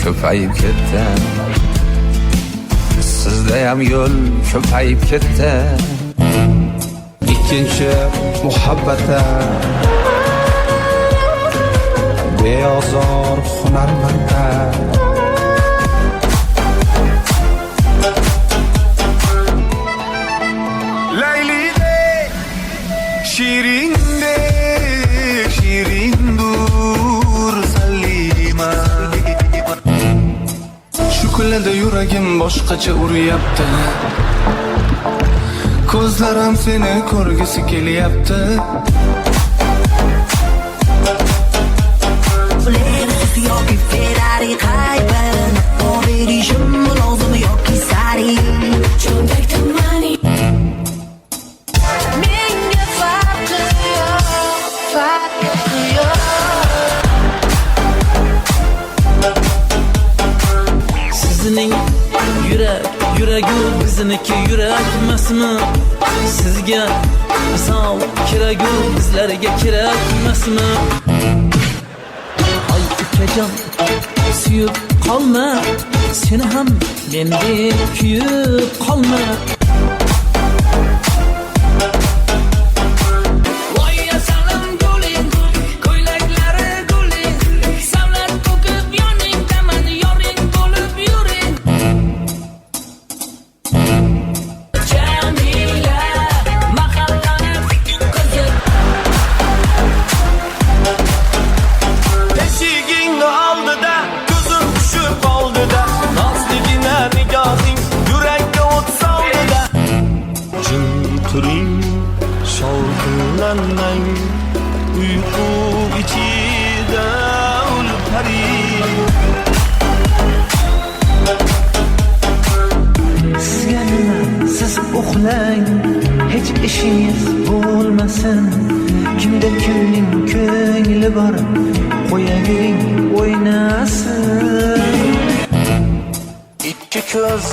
ko'payib ketdi. Sizdayam yo'l ko'payib ketdi. Ikkinchi muhabbata beozor hunarmanda Laylidek şirindek şirindur Salima. Shu kunlarda yuragim boshqacha uryapti. Ko'zlarim seni ko'rgisi kelyapti. yoki Ferrari qaybin berishim lozim yoki sari cho'ntakda money menga farqi yo'q. Sizning yuragu bizniki yurak emasmi? Sizga misol keragu bizlarga kerak emasmi? Ay ukajon suyib qolma, seni ham mendek kuyib qolma. Shovqinlanmang uyqu ichida ulparing. Sizga nima? Siz uxlang, hech ishingiz bo'lmasin. Kimda kimning ko'ngli bor, qo'yavering o'ynasin. Ikki ko'z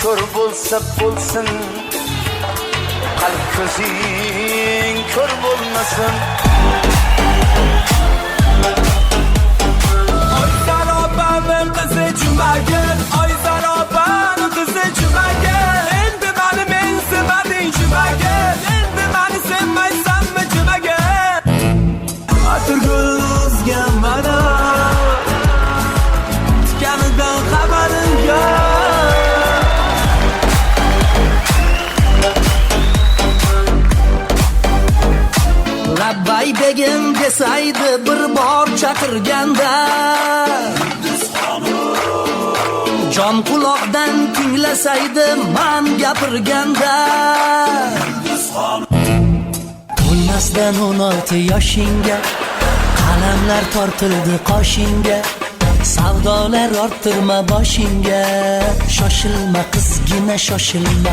ko'r bo'lsa bo'lsin, qalb ko'zing ko'r bo'lmasin. Oy zarobam qizi jumagin, oy zarobam qizi jumagin. Endi meni mensimading jumagin, endi meni sevmaysanmi jumagin? Atirguzga mana tikanidan xabaring yo'q. Labbay begim desaydi bir bor chaqirganda, jon quloqdan tinglasaydi man gapirganda. To'lmasdan 16 yoshingga qalamlar tortildi qoshingga. Savdolar orttirma boshingga, shoshilma qizgina shoshilma.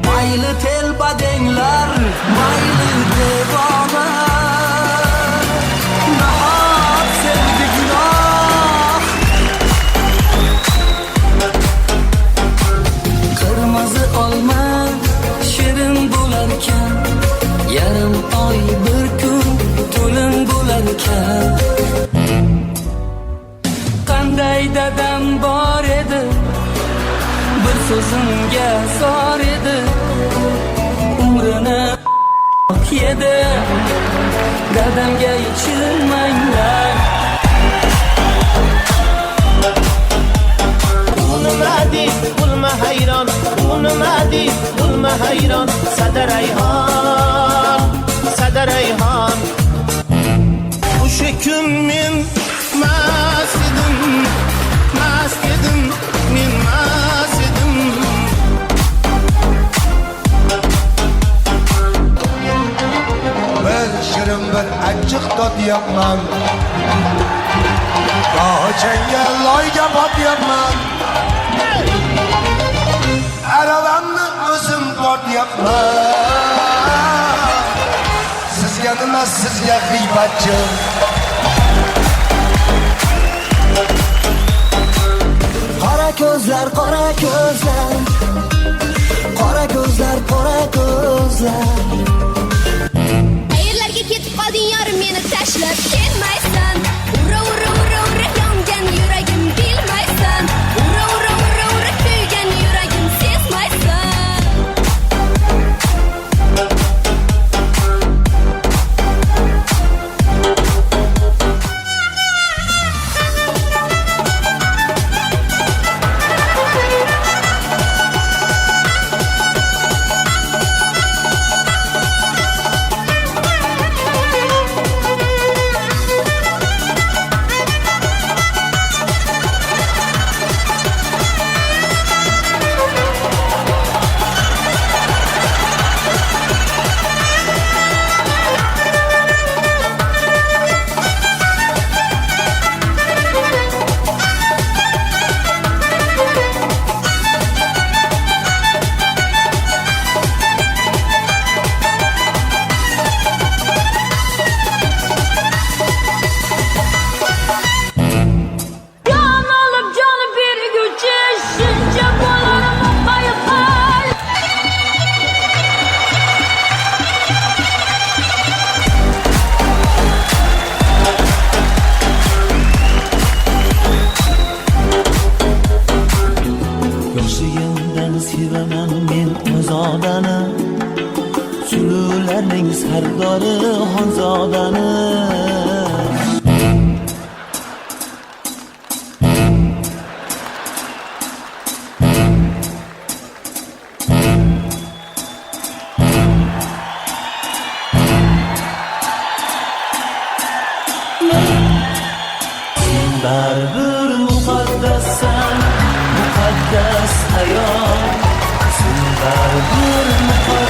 Mayli telbadenglar, mayli devona, nahot sevgi gunoh. Qirmizi olma shirin bo'larkan, yarim oy bir kun to'lin bo'larkan. Qanday dadam bor edi, bir so'zimga zor edi. Umrini yedi, dadamga yechilmanglar. Nima deyb bo'lma hayron, nima deyb bo'lma hayron. Sadarayhon, sadarayhon. O'sha kun men mast edim, men mast edim. Bir shirin bir achchiq totyapman, goh changal loyga botyapman. Aravamni o'zim botyapman. Sizga nima, sizga g'iybatchi. Qora ko'zlar, qora ko'zlar, qora ko'zlar, qora ko'zlar. Qayerlarga ketib qolding yorim, meni tashlab kelmaysan. Ura ura ura ura yongan yuragim. yoshligimdan sevaman men ozodani, sulularning sardori Xonzodani. Baribir muqaddassan, muqaddas hayot. Sen baribir muqaddas